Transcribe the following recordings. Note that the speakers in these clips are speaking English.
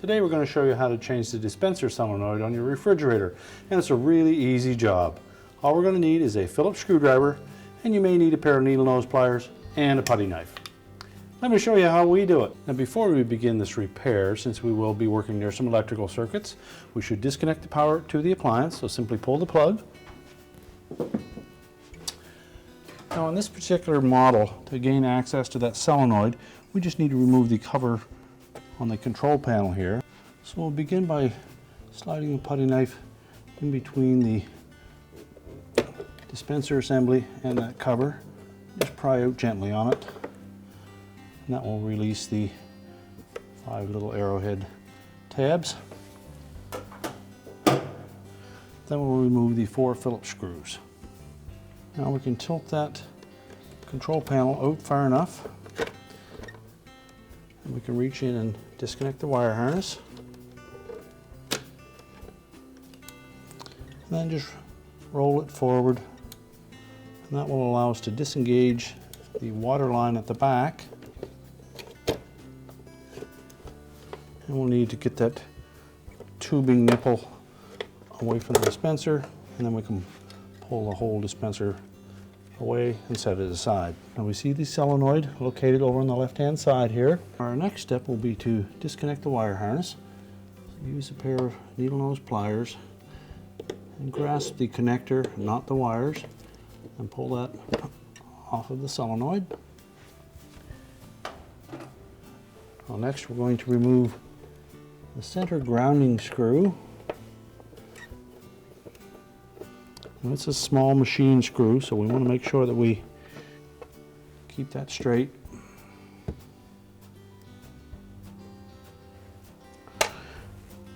Today we're going to show you how to change the dispenser solenoid on your refrigerator, and it's a really easy job. All we're going to need is a Phillips screwdriver, and you may need a pair of needle nose pliers and a putty knife. Let me show you how we do it. Now before we begin this repair, since we will be working near some electrical circuits, we should disconnect the power to the appliance, so simply pull the plug. Now on this particular model, to gain access to that solenoid, we just need to remove the cover on the control panel here. So we'll begin by sliding the putty knife in between the dispenser assembly and that cover. Just pry out gently on it, and that will release the 5 little arrowhead tabs. Then we'll remove the 4 Phillips screws. Now we can tilt that control panel out far enough, and we can reach in and disconnect the wire harness. And then just roll it forward, and that will allow us to disengage the water line at the back. And we'll need to get that tubing nipple away from the dispenser, and then we can pull the whole dispenser away and set it aside. Now we see the solenoid located over on the left hand side here. Our next step will be to disconnect the wire harness. So use a pair of needle nose pliers and grasp the connector, not the wires, and pull that off of the solenoid. Well, next we're going to remove the center grounding screw. And it's a small machine screw, so we want to make sure that we keep that straight.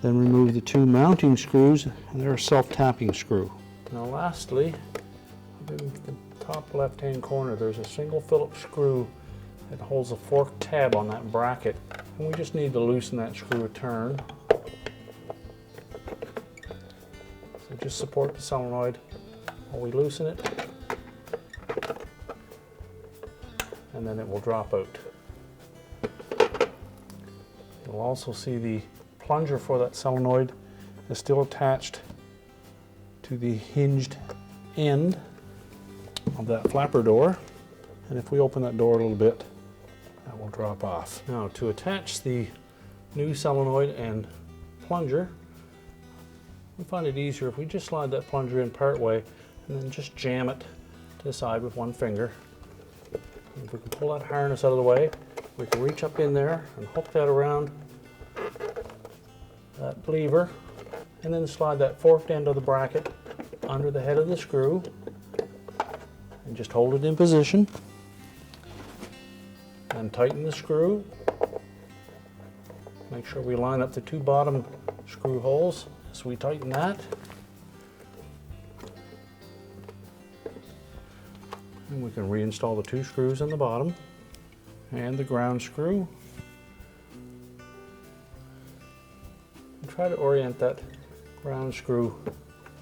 Then remove the 2 mounting screws, and they're a self-tapping screw. Now lastly, up in the top left-hand corner, there's a single Phillips screw that holds a forked tab on that bracket, and we just need to loosen that screw a turn. So just support the solenoid while we loosen it, and then it will drop out. You'll also see the plunger for that solenoid is still attached to the hinged end of that flapper door, and if we open that door a little bit, that will drop off. Now to attach the new solenoid and plunger, we find it easier if we just slide that plunger in part way and then just jam it to the side with one finger. And if we can pull that harness out of the way, we can reach up in there and hook that around that lever, and then slide that forked end of the bracket under the head of the screw and just hold it in position. And tighten the screw. Make sure we line up the 2 bottom screw holes as we tighten that. And we can reinstall the 2 screws in the bottom and the ground screw. And try to orient that ground screw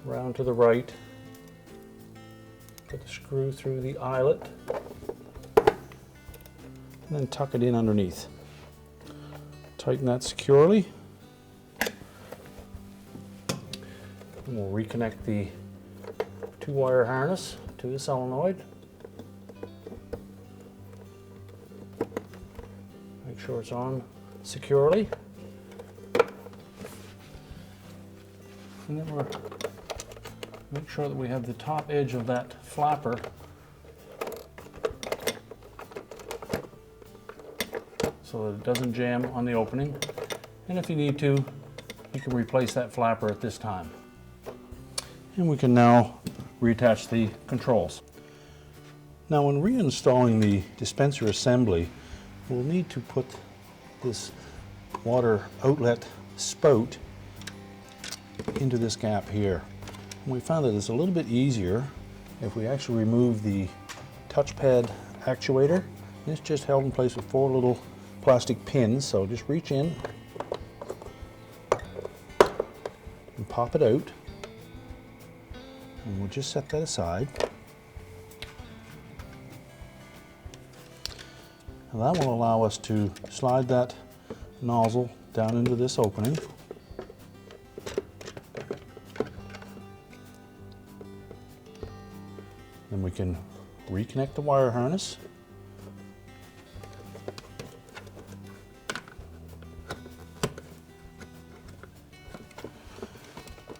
around to the right. Put the screw through the eyelet, and then tuck it in underneath. Tighten that securely. And we'll reconnect the 2-wire harness to the solenoid. Make sure it's on securely. And then we'll make sure that we have the top edge of that flapper so that it doesn't jam on the opening. And if you need to, you can replace that flapper at this time. And we can now reattach the controls. Now when reinstalling the dispenser assembly, we'll need to put this water outlet spout into this gap here. And we found that it's a little bit easier if we actually remove the touchpad actuator. It's just held in place with 4 little plastic pins, so just reach in and pop it out, and we'll just set that aside. And that will allow us to slide that nozzle down into this opening. Then we can reconnect the wire harness.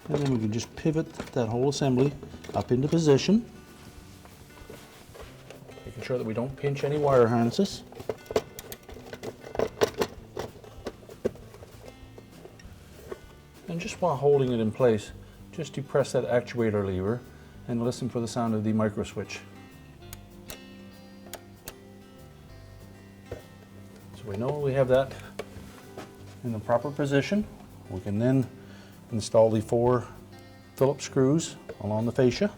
And then we can just pivot that whole assembly up into position. Making sure that we don't pinch any wire harnesses. And just while holding it in place, just depress that actuator lever and listen for the sound of the micro switch. So we know we have that in the proper position. We can then install the 4 Phillips screws along the fascia.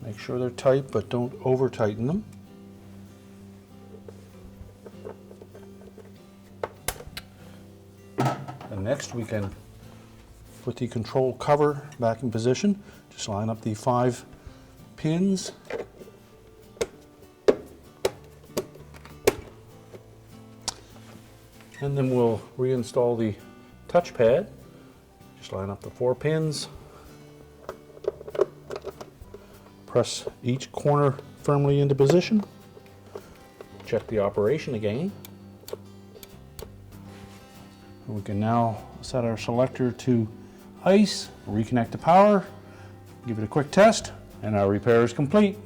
Make sure they're tight, but don't over tighten them. And next we can put the control cover back in position. Just line up the 5 pins. And then we'll reinstall the touchpad. Just line up the 4 pins. Press each corner firmly into position. Check the operation again. And we can now set our selector to ice, reconnect the power, give it a quick test, and our repair is complete.